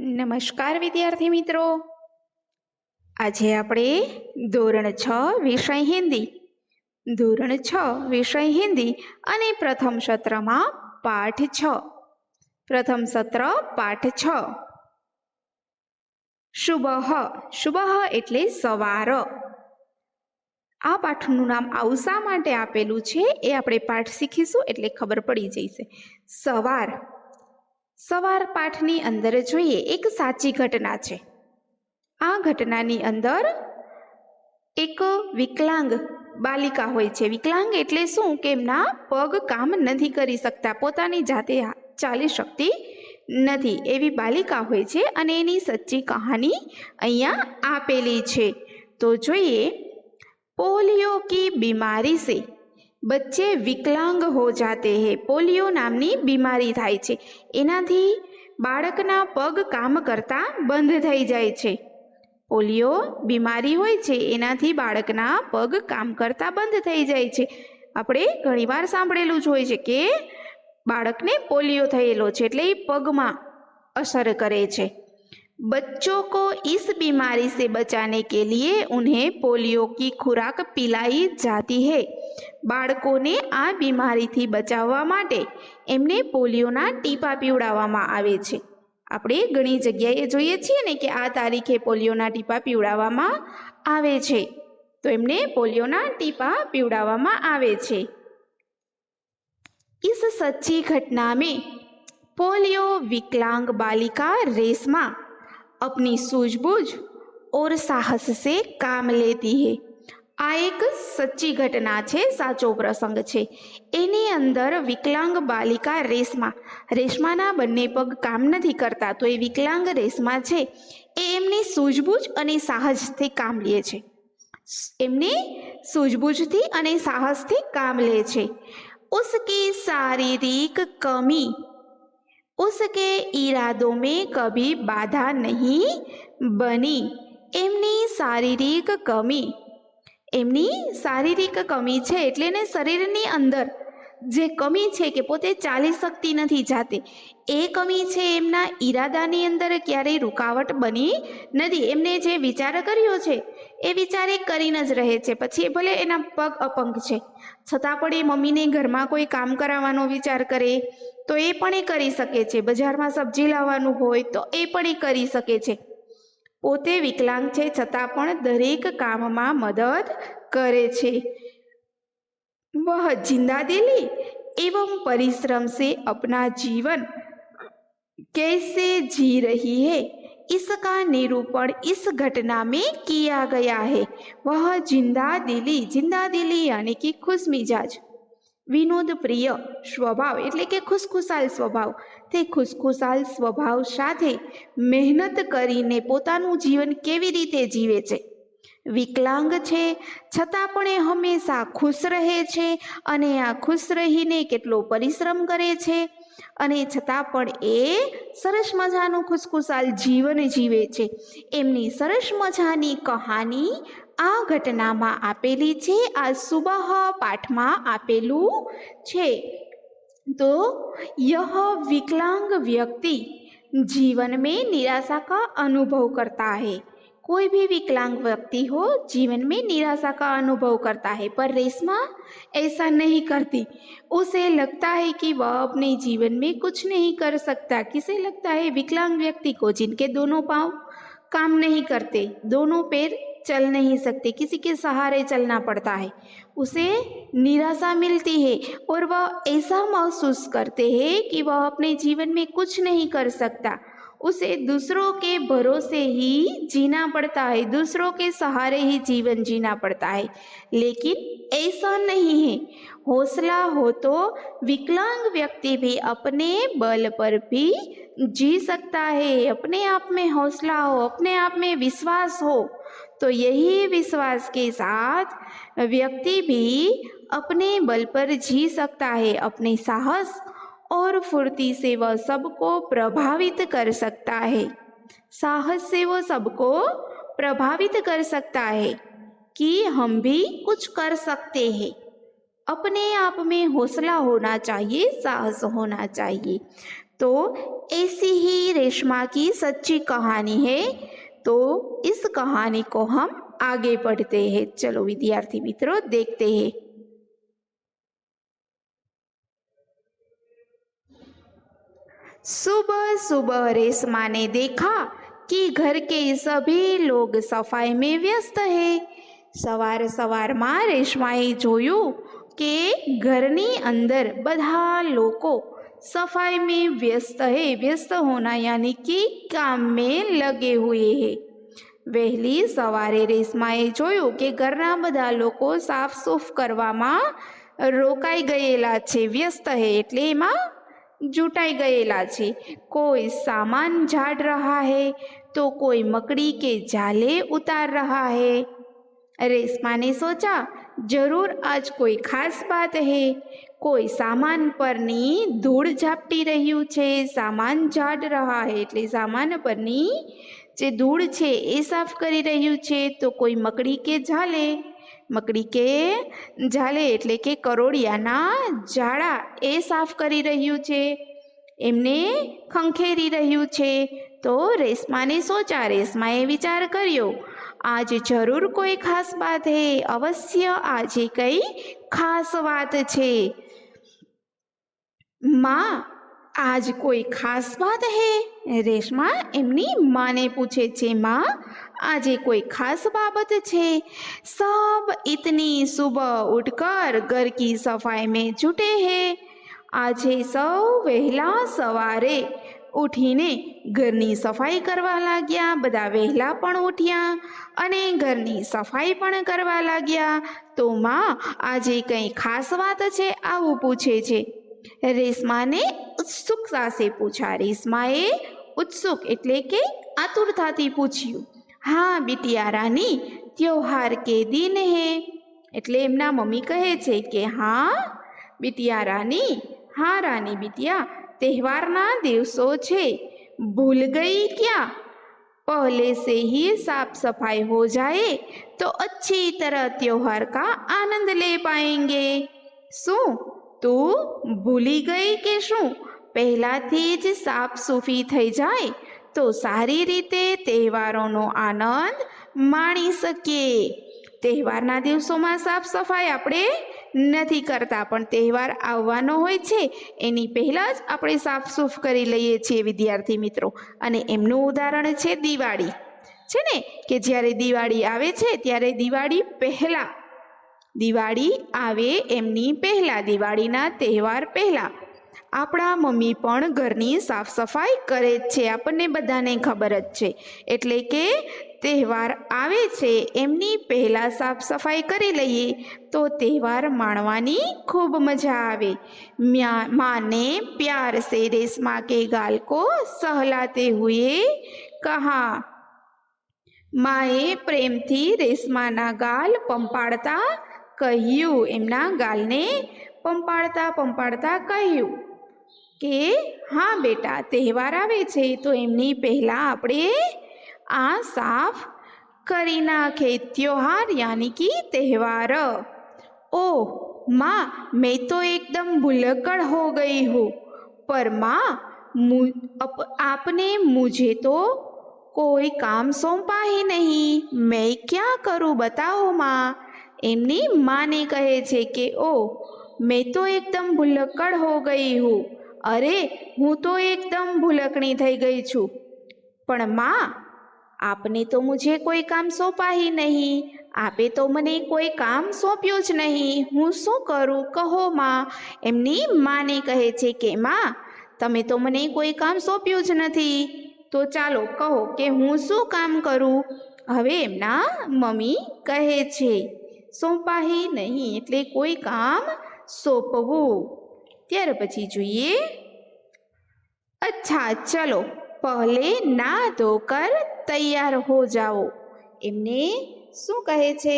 નમસ્કાર વિદ્યાર્થી મિત્રો, આજે આપણે ધોરણ 6 વિષય હિન્દી અને પ્રથમ સત્રમાં પાઠ 6 પ્રથમ સત્ર પાઠ 6 શુભઃ એટલે સવાર. આ પાઠનું નામ આવું શા માટે આપેલું છે એ આપણે પાઠ શીખીશું એટલે ખબર પડી જશે. સવાર પાઠની અંદર જોઈએ એક સાચી ઘટના છે. આ ઘટનાની અંદર એક વિકલાંગ બાલિકા હોય છે. વિકલાંગ એટલે શું કે એમના પગ કામ નથી કરી શકતા, પોતાની જાતે ચાલી શકતી નથી એવી બાલિકા હોય છે અને એની સચ્ચી કહાની અહીંયા આપેલી છે. તો જોઈએ, પોલિયો की बीमारी से बच्चे विकलांग हो जाते हैं. પોલિયો નામની બીમારી થાય છે, એનાથી બાળકના પગ કામ કરતા બંધ થઈ જાય છે. પોલિયો બીમારી હોય છે, એનાથી બાળકના પગ કામ કરતા બંધ થઈ જાય છે. આપણે ઘણીવાર સાંભળેલું જ હોય છે કે બાળકને પોલિયો થયેલો છે એટલે એ પગમાં અસર કરે છે. बच्चों को इस बीमारी से बचाने के लिए उन्हें पोलियो की खुराक पिलाई जाती है. બાળકોને આ બીમારીથી બચાવવા માટે એમને પોલિયોના ટીપા પીવડાવવામાં આવે છે. આપણે ઘણી જગ્યાએ જોઈએ છીએ ને કે આ તારીખે પોલિયોના ટીપા પીવડાવવામાં આવે છે, તો એમને પોલિયોના ટીપા પીવડાવવામાં આવે છે. इस सच्ची घटना में पोलियो विकलांग बालिका रेशमा अपनी सूझबूझ और साहस से काम लेती है. આ એક સચ્ચી ઘટના છે, સાચો પ્રસંગ છે. એની અંદર વિકલાંગ બાલિકા રેશમાના બંને પગ કામ નથી કરતા, તો એ વિકલાંગ રેશમા છે એ એમની સૂઝબૂઝ અને સાહસથી કામ લે છે. એમની સૂઝબૂઝથી અને સાહસથી કામ લે છે. उसकी शारीरिक कमी उसके इरादों में कभी बाधा नहीं बनी. એમની શારીરિક કમી છે એટલે એને શરીરની અંદર જે કમી છે કે પોતે ચાલી શકતી નથી જાતે, એ કમી છે એમના ઈરાદાની અંદર ક્યારેય રૂકાવટ બની નથી. એમને જે વિચાર કર્યો છે એ વિચાર એ કરીને જ રહે છે. પછી એ ભલે એના પગ અપંગ છે છતાં પણ એ મમ્મીને ઘરમાં કોઈ કામ કરાવવાનો વિચાર કરે તો એ પણ એ કરી શકે છે. બજારમાં સબ્જી લાવવાનું હોય તો એ પણ એ કરી શકે છે. પોતે વિકલાંગ છે છતાં પણ દરેક કામમાં મદદ કરે છે. वह जिंदा दिली एवं परिश्रम से अपना जीवन कैसे जी रही है, इसका निरूपण इस घटना में किया गया है. वह जिंदा दिली यानी कि खुश मिजाज, વિનોદ પ્રિય સ્વભાવ એટલે કે ખુશખુશાલ સ્વભાવ, તે ખુશખુશાલ સ્વભાવ સાથે મહેનત કરીને પોતાનું જીવન કેવી રીતે જીવે છે. વિકલાંગ છે છતાં પણ એ હંમેશા ખુશ રહે છે અને આ ખુશ રહીને કેટલો પરિશ્રમ કરે છે અને છતાં પણ એ સરસ મજાનું ખુશખુશાલ જીવન જીવે છે. એમની સરસ મજાની કહાની આ ઘટનામાં આપેલી છે, આ સુબહ પાઠમાં આપેલું છે. તો यह विकलांग व्यक्ति जीवन में निराशा का अनुभव करता है. कोई भी विकलांग व्यक्ति हो जीवन में निराशा का अनुभव करता है, पर रेशमा ऐसा नहीं करती. उसे लगता है कि वह अपने जीवन में कुछ नहीं कर सकता. किसे लगता है? विकलांग व्यक्ति को, जिनके दोनों पाँव काम नहीं करते, दोनों पैर चल नहीं सकते, किसी के सहारे चलना पड़ता है. उसे निराशा मिलती है और वह ऐसा महसूस करते हैं कि वह अपने जीवन में कुछ नहीं कर सकता. उसे दूसरों के भरोसे ही जीना पड़ता है, दूसरों के सहारे ही जीवन जीना पड़ता है. लेकिन ऐसा नहीं है. हौसला हो तो विकलांग व्यक्ति भी अपने बल पर भी जी सकता है. अपने आप में हौसला हो, अपने आप में विश्वास हो, तो यही विश्वास के साथ व्यक्ति भी अपने बल पर जी सकता है. अपने साहस और फुर्ती से वह सबको प्रभावित कर सकता है. साहस से वो सबको प्रभावित कर सकता है कि हम भी कुछ कर सकते हैं. अपने आप में हौसला होना चाहिए, साहस होना चाहिए. तो ऐसी ही रेशमा की सच्ची कहानी है। तो इस कहानी को हम आगे पढ़ते हैं। चलो विद्यार्थी मित्रों देखते हैं। सुबह सुबह रेशमा ने देखा कि घर के सभी लोग सफाई में व्यस्त है। सवार सवाરમાં રેશમાએ જોયું કે ઘરની અંદર બધા લોકો सफाई में व्यस्त है। व्यस्त होना यानी कि काम में लगे हुए है। વહેલી સવારે રેશમાએ જોયું કે ઘરના બધા લોકો સાફ સૂફ કરવામાં રોકાઈ ગયેલા છે। વ્યસ્ત है એટલે એમાં जुटाई गएला छे। कोई सामान झाड़ रहा है तो कोई मकड़ी के जाले उतार रहा है। रेशमा ने सोचा जरूर आज कोई खास बात है। कोई सामान परनी धूड़ झापटी रह्यु छे। सामान झाड़ रहा है એટલે सामान परनी जे धूड़ छे ए साफ करी रह्यु छे। तो कोई मकड़ी के झाले, मकड़ी के झाले એટલે કે કરોડિયાના જાળા એ સાફ કરી રહ્યું છે, એમને ખંખેરી રહ્યું છે। તો રેશમાને સોચા, રેશમાએ વિચાર કર્યો आज जरूर कोई खास बात है। अवश्य आज कई खास बात छे। माँ आज कोई खास बात है? रेशमा एमनी माँ ने पूछे छे। माँ आज कोई खास बाबत छे? सब इतनी सुबह उठकर घर की सफाई में जुटे हैं। आज सब वहेला सवारे उठीने घरनी सफाई करवा लाग्या। बधा वहेला पण उठ्या अने घरनी सफाई पण करवा लाग्या। तो माँ आज कई खास बात छे आवुं पूछे छे। रेशमा ने उत्सुकता से पूछा। रेशमाए उत्सुक एटले के आतुरताथी पूछ्યું। हाँ बिटिया रानी, त्योहार के दिन है। एटले एमना मम्मी कहे छे के हाँ बिटिया रानी, हाँ रानी बिटिया, तहेवारना दिवसों छे, भूल गई क्या? पहले से ही साफ सफाई हो जाए तो अच्छी तरह त्योहार का आनंद ले पाएंगे। शू तू भूली गई के शू? પહેલાથી જ સાફ સૂફી થઈ જાય તો સારી રીતે તહેવારોનો આનંદ માણી શકીએ। તહેવારના દિવસોમાં સાફ સફાઈ આપણે નથી કરતા, પણ તહેવાર આવવાનો હોય છે એની પહેલાં જ આપણે સાફ સૂફ કરી લઈએ છીએ વિદ્યાર્થી મિત્રો। અને એમનું ઉદાહરણ છે દિવાળી, છે ને, કે જ્યારે દિવાળી આવે છે ત્યારે દિવાળી પહેલાં, દિવાળી આવે એમની પહેલાં, દિવાળીના તહેવાર પહેલાં આપણા મમ્મી પણ ઘરની સાફ સફાઈ કરે જ છે, આપણને બધાને ખબર જ છે। એટલે કે તહેવાર આવે છે એમની પહેલાં સાફ સફાઈ કરી લઈએ તો તહેવાર માણવાની ખૂબ મજા આવે। माँ ने प्यार से रेशमा के गाल को सहलाते हुए कहा। माए प्रेमथी रेशमाना गाल पंपाड़ता કહ્યું, એમના ગાલને પંપાડતા પંપાડતા કહ્યું કે હા બેટા, તહેવાર આવે છે તો એમની પહેલાં આપણે આ સાફ કરી નાખે। त्योहार यानी कि त्यौहार। ओह माँ, मैं तो एकदम भुलक्कड़ हो गई हूँ। पर माँ आपने मुझे तो कोई काम सौंपा ही नहीं, मैं क्या करूँ बताओ माँ। एमनी माँ ने कहे छे कि ओ मैं तो एकदम भुलक्कड़ हो गई हूँ। अरे हूँ तो एकदम भुलकणी थई गई छूँ। पण माँ आपने तो मुझे कोई काम सौंपा ही नहीं, आपे तो मने कोई काम सौंप्यो ज नहीं, हूँ शू करूँ कहो माँ। एमनी माँ ने कहे छे कि माँ तमे तो मने कोई काम सौंप्यो ज नहीं, तो चालो कहो कि हूँ शू काम करूँ। हवे एमना मम्मी कहे छे સોંપાહી નહીં એટલે કોઈ કામ સોંપવું। ત્યાર પછી જોઈએ, अच्छा चलो पहले ना धोकर तैयार हो जाओ। એમને શું કહે છે?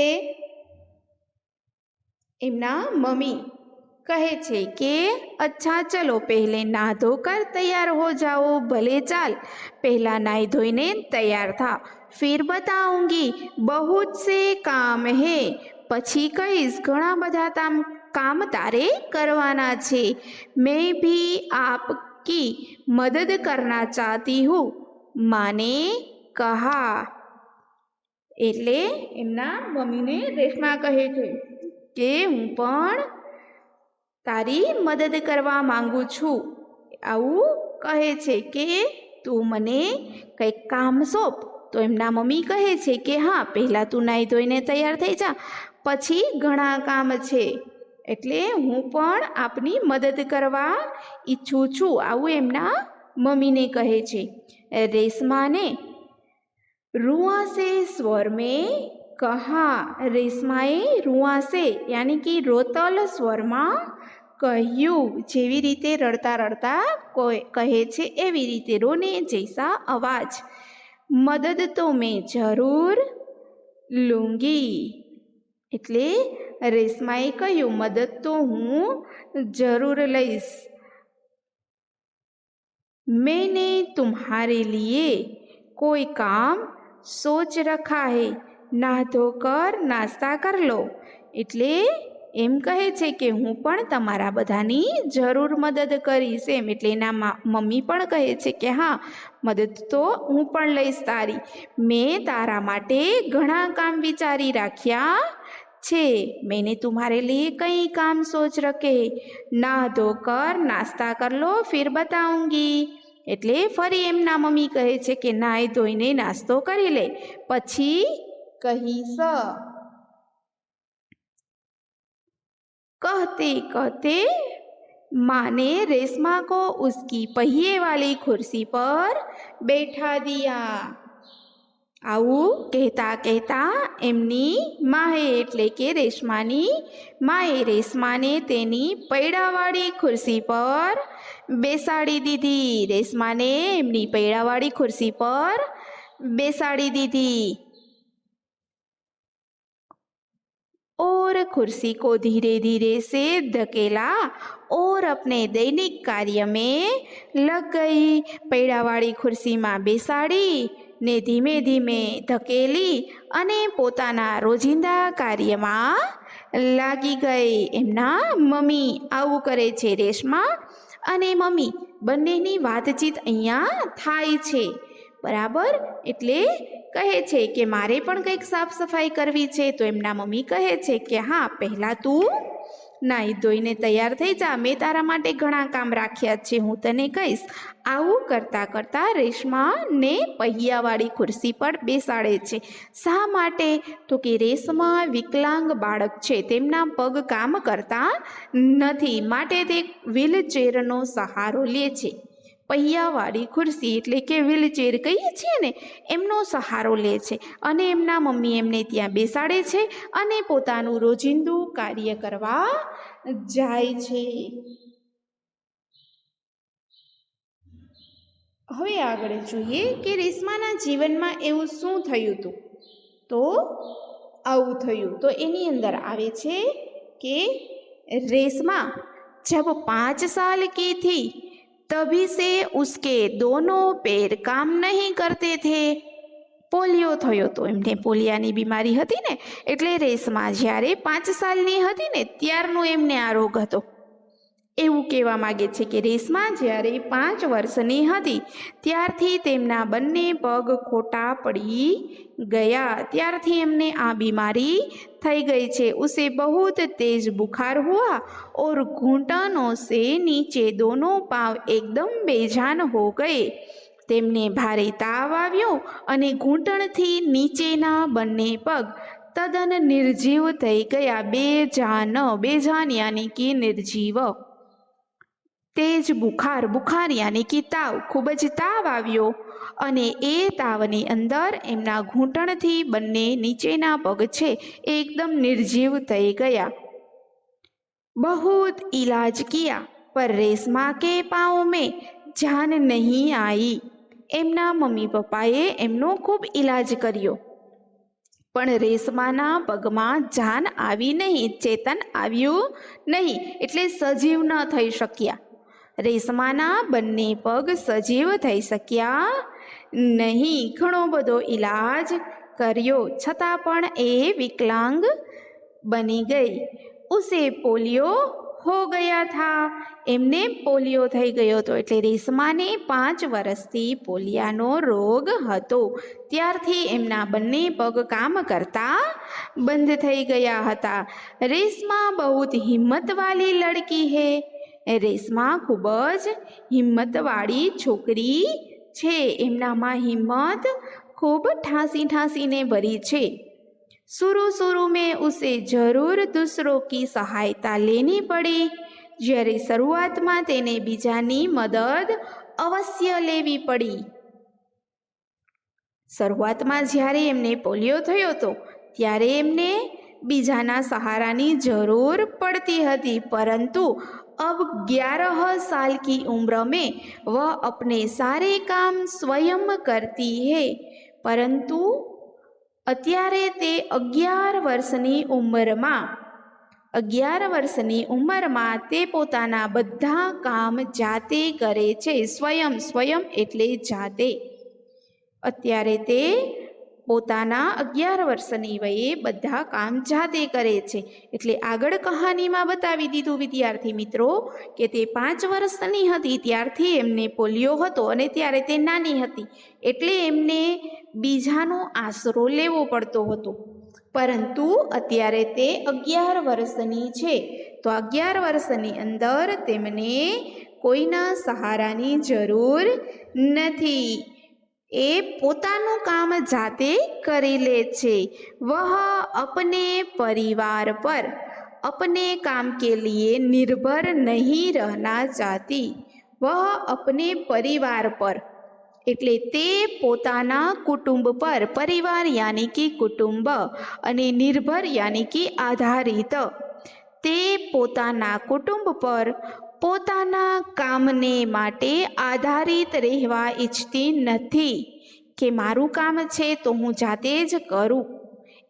એમના મમ્મી કહે છે કે अच्छा चलो पहले ना धोकर तैयार हो जाओ। भले चाल पहला नाई धोईने तैयार था, फिर बताऊंगी, बहुत से काम है। પછી કહીશ ઘણા બધા કામ તારે કરવાના છે। मैं भी की मदद करना चाहती हूँ, माँ ने कहा। એટલે એમના મમ્મીને રેશમા કહે છે કે હું પણ તારી મદદ કરવા માંગુ છું. આવું કહે છે કે તું મને કંઈક કામ સોંપ. તો એમના મમ્મી કહે છે કે હા, પહેલાં તું નાહી ધોઈને તૈયાર થઈ જા, પછી ઘણા કામ છે, એટલે હું પણ આપની મદદ કરવા ઈચ્છું છું. આવું એમના મમ્મીને કહે છે. रेशमा ने रुआ से स्वर में कहा. રેશમાએ રૂઆ સે યાની કે રોતલ સ્વરમાં કહ્યું. જેવી રીતે રડતા રડતા કહે છે એવી રીતે, રોને જૈસા અવાજ. મદદ તો મેં જરૂર લૂંગી. એટલે રેશમાએ કહ્યું મદદ તો હું જરૂર લઈશ. मैंने तुम्हारे लिए कोई काम सोच रखा है, ના ધોકર નાસ્તા કર લો. એટલે એમ કહે છે કે હું પણ તમારા બધાની જરૂર મદદ કરીશ એમ. એટલે એના મમ્મી પણ કહે છે કે હા, મદદ તો હું પણ લઈશ તારી. મેં તારા માટે ઘણા કામ વિચારી રાખ્યા છે. मैंने तुम्हारे लिए कई काम सोच रखे, ના ધોકર નાસ્તા કર લો ફિર બતાઉંગી. એટલે ફરી એમના મમ્મી કહે છે કે નાહી ધોઈને નાસ્તો કરી લે, પછી કહીશ. कहते कहते माँ ने रेशमा को उसकी पहिए वाली कुर्सी पर बैठा दिया. આવું કહેતા કહેતા એમની માએ એટલે કે રેશમાની માએ રેશમાને તેની પૈડાવાળી ખુરશી પર બેસાડી દીધી. રેશમાને એમની પૈડાવાળી ખુરશી પર બેસાડી દીધી. और कुर्सी को धीरे धीरे से धकेला और अपने दैनिक कार्य में लग गई. પૈડાવાળી ખુરશીમાં બેસાડી ને ધીમે ધીમે ધકેલી અને પોતાના રોજિંદા કાર્યમાં લાગી ગઈ. એમના મમ્મી આવું કરે છે. રેશમા અને મમ્મી બંનેની વાતચીત અહીંયા થાય છે, બરાબર. એટલે કહે છે કે મારે પણ કંઈક સાફ સફાઈ કરવી છે. તો એમના મમ્મી કહે છે કે હા, પહેલાં તું નાહી ધોઈને તૈયાર થઈ જા, મેં તારા માટે ઘણા કામ રાખ્યા છે, હું તને કહીશ. આવું કરતાં કરતાં રેશમાને पहिયાવાળી ખુરશી પર બેસાડે છે. શા માટે? તો કે રેશમા વિકલાંગ બાળક છે, તેમના પગ કામ કરતા નથી, માટે તે વ્હીલચેરનો સહારો લે છે. पहिયાવાળી ખુરશી એટલે કે વ્હીલચેર કહીએ છીએ ને, એમનો સહારો લે છે. અને એમના મમ્મી એમને ત્યાં બેસાડે છે અને પોતાનું રોજિંદુ કાર્ય કરવા જાય છે. હવે આગળ જોઈએ કે રેશમાના જીવનમાં એવું શું થયું હતું. તો આવું થયું. તો એની અંદર આવે છે કે रेशमा जब 5 साल की थी तभी से उसके दोनों पैर काम नहीं करते थे. પોલિયો થયો તો એમને પોલિયાની બીમારી હતી ને, એટલે રેશમા જ્યારે 5 સાલની હતી ને ત્યારનો એમને આ રોગ હતો. એવું કહેવા માગે છે કે રેશમા જ્યારે 5 વર્ષની હતી ત્યારથી તેમના બંને પગ ખોટા પડી ગયા, ત્યારથી એમને આ બીમારી થઈ ગઈ છે. उसे बहुत तेज बुखार हुआ और घुटनों से नीचे दोनों पाँव एकदम बेजान हो गए. તેમને ભારે તાવ આવ્યો અને ઘૂંટણથી નીચેના બંને પગ તદ્દન નિર્જીવ થઈ ગયા. બેજાન યાની કે નિર્જીવ. તેજ બુખાર, બુખાર યાની કે તાવ, ખૂબ જ તાવ આવ્યો અને એ તાવની અંદર એમના ઘૂંટણથી બંને નીચેના પગ છે એકદમ નિર્જીવ થઈ ગયા. बहुत इलाज किया पर रेशमा के पाँव में जान नहीं आई. એમના મમ્મી પપ્પાએ એમનો ખૂબ ઇલાજ કર્યો પણ રેશમાના પગમાં જાન આવી નહીં, ચેતન આવ્યું નહીં, એટલે સજીવ ન થઈ શક્યા. રેશમાના બંને પગ સજીવ થઈ શક્યા નહીં. ઘણો બધો ઇલાજ કર્યો છતાં પણ એ વિકલાંગ બની ગઈ. ઉસે પોલિયો હો ગયા થા, એમને પોલિયો થઈ ગયો હતો. એટલે રેશમાને 5 વર્ષથી પોલિયાનો રોગ હતો. ત્યારથી એમના બંને પગ કામ કરતા બંધ થઈ ગયા હતા. રેશમા બહુ હિંમતવાળી લડકી હે. રેશમા ખૂબ જ હિંમતવાળી છોકરી છે. એમનામાં હિંમત खूब ठासी ठासी ने भरी छे. शुरू में उसे जरूर दूसरों की सहायता लेनी पड़ी. જ્યારે શરૂઆતમાં તેને બીજાની મદદ અવશ્ય લેવી પડી. શરૂઆતમાં જ્યારે એમને પોલિયો થયો હતો ત્યારે એમને બીજાના સહારાની જરૂર પડતી હતી. પરંતુ अब 11 साल की उम्र में वह अपने सारे काम स्वयं करती है. પરંતુ અત્યારે તે 11 વર્ષની ઉંમરમાં તે પોતાના બધા કામ જાતે કરે છે. સ્વયં એટલે જાતે. અત્યારે તે પોતાના 11 વર્ષની વયે બધા કામ જાતે કરે છે. એટલે આગળ કહાનીમાં બતાવી દીધું વિદ્યાર્થી મિત્રો કે તે 5 વર્ષની હતી ત્યારથી એમને પોલિયો હતો અને ત્યારે તે નાની હતી એટલે એમને બીજાનો આશરો લેવો પડતો હતો. પરંતુ અત્યારે તે 11 વર્ષની છે તો 11 વર્ષની અંદર તેમને કોઈના સહારાની જરૂર નથી. એ પોતાનું કામ જાતે કરી લે છે. વહ अपने परिवार पर अपने काम के लिए निर्भर नहीं रहना चाहती. वह अपने परिवार पर એટલે તે પોતાના કુટુંબ પર, પરિવાર યાની કે કુટુંબ, અને નિર્ભર યાની કે આધારિત, તે પોતાના કુટુંબ પર પોતાના કામને માટે આધારિત રહેવા ઈચ્છતી નથી. કે મારું કામ છે તો હું જાતે જ કરું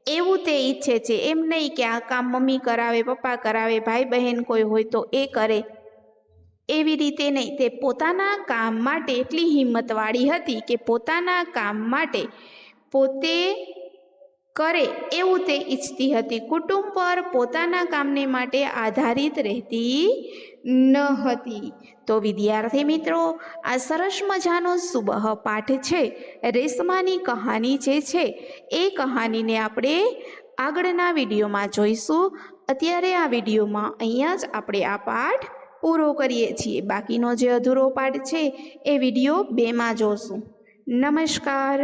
એવું તે ઈચ્છે છે. એમ નહીં કે આ કામ મમ્મી કરાવે, પપ્પા કરાવે, ભાઈ બહેન કોઈ હોય તો એ કરે, એવી રીતે નહીં. તે પોતાના કામ માટે એટલી હિંમતવાળી હતી કે પોતાના કામ માટે પોતે કરે એવું તે ઈચ્છતી હતી. કુટુંબ પર પોતાના કામને માટે આધારિત રહેતી ન હતી. તો વિદ્યાર્થી મિત્રો, આ સરસ મજાનો સુબહ પાઠ છે. રેશમાની કહાની જે છે એ કહાનીને આપણે આગળના વિડીયોમાં જોઈશું. અત્યારે આ વિડીયોમાં અહીંયા જ આપણે આ પાઠ પૂરો કરીએ છીએ. બાકીનો જે અધૂરો પાઠ છે એ વિડીયો 2માં જોશું. નમસ્કાર.